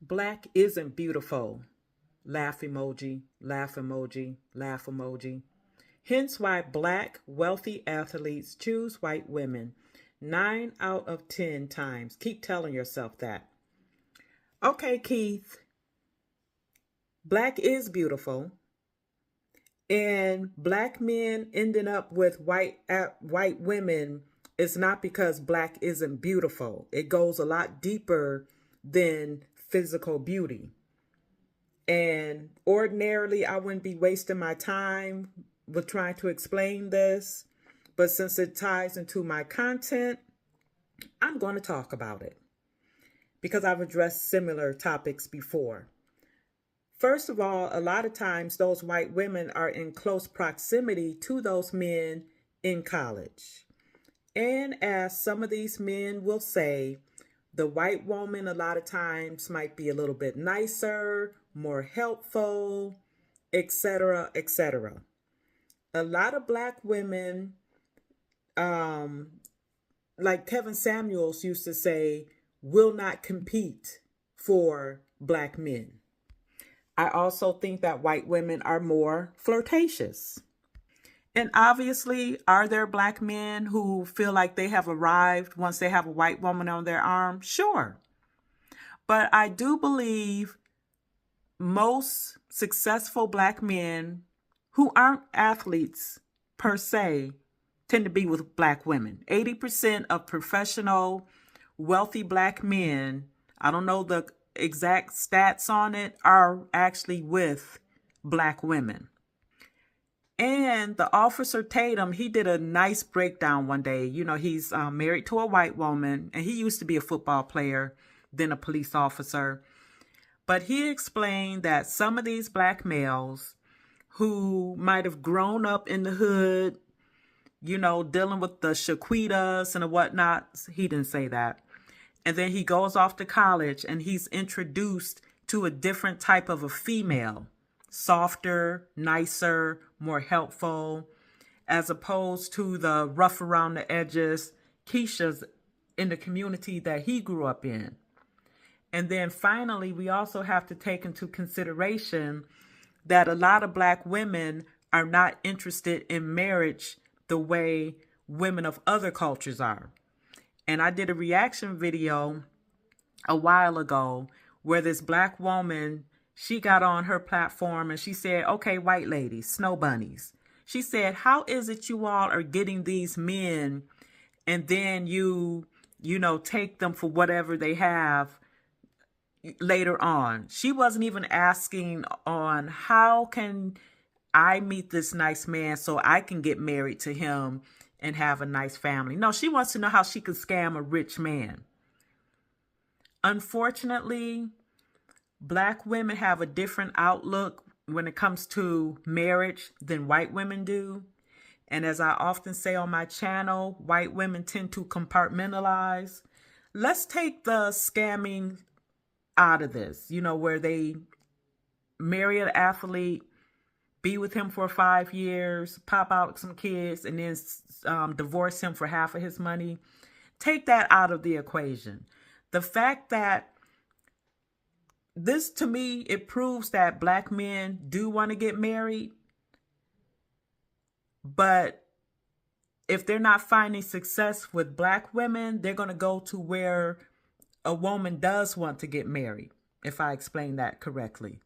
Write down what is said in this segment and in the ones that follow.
Black isn't beautiful. Laugh emoji, laugh emoji, laugh emoji. Hence why black wealthy athletes choose white women 9 out of 10 times. Keep telling yourself that. Okay, Keith, black is beautiful. And black men ending up with white women is not because black isn't beautiful. It goes a lot deeper than physical beauty. And ordinarily, I wouldn't be wasting my time with trying to explain this. But since it ties into my content, I'm going to talk about it because I've addressed similar topics before. First of all, a lot of times those white women are in close proximity to those men in college. And as some of these men will say, the white woman a lot of times might be a little bit nicer, more helpful, etc., etc. A lot of black women, um, like Kevin Samuels used to say, will not compete for black men. I also think that white women are more flirtatious. And obviously, are there black men who feel like they have arrived once they have a white woman on their arm? Sure. But I do believe most successful black men who aren't athletes per se tend to be with black women. 80% of professional, wealthy black men, I don't know the exact stats on it, are actually with black women. And the Officer Tatum, he did a nice breakdown one day. You know, he's married to a white woman, and he used to be a football player, then a police officer. But he explained that some of these black males who might have grown up in the hood, you know, dealing with the Shaquitas and the whatnot, he didn't say that. And then he goes off to college and he's introduced to a different type of a female, softer, nicer, more helpful, as opposed to the rough around the edges Keisha's in the community that he grew up in. And then finally, we also have to take into consideration that a lot of black women are not interested in marriage the way women of other cultures are. And I did a reaction video a while ago where this black woman, she got on her platform and she said, okay, white ladies, snow bunnies. She said, how is it you all are getting these men and then you know, take them for whatever they have later on? She wasn't even asking on how can I meet this nice man so I can get married to him and have a nice family. No, she wants to know how she could scam a rich man. Unfortunately, black women have a different outlook when it comes to marriage than white women do. And as I often say on my channel, white women tend to compartmentalize. Let's take the scamming out of this, you know, where they marry an athlete, be with him for 5 years, pop out some kids, and then divorce him for half of his money. Take that out of the equation. The fact that this, to me, it proves that black men do want to get married, but if they're not finding success with black women, they're going to go to where a woman does want to get married, if I explain that correctly.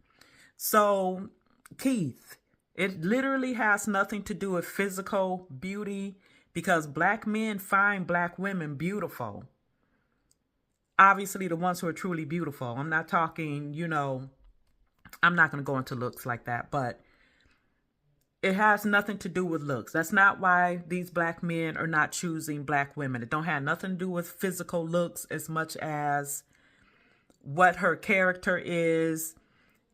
So, Keith, it literally has nothing to do with physical beauty because black men find black women beautiful. Obviously, the ones who are truly beautiful. I'm not talking, you know, I'm not going to go into looks like that, but it has nothing to do with looks. That's not why these black men are not choosing black women. It don't have nothing to do with physical looks as much as what her character is.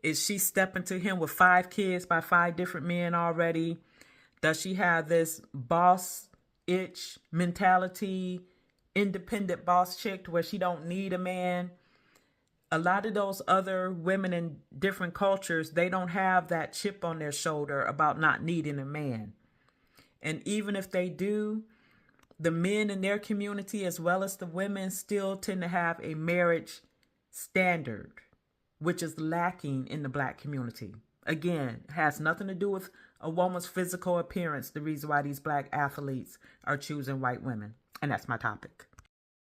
Is she stepping to him with 5 kids by 5 different men already? Does she have this boss itch mentality, independent boss chick where she don't need a man? A lot of those other women in different cultures, they don't have that chip on their shoulder about not needing a man. And even if they do, the men in their community as well as the women still tend to have a marriage standard. which is lacking in the Black community. Again, has nothing to do with a woman's physical appearance, the reason why these Black athletes are choosing white women. And that's my topic.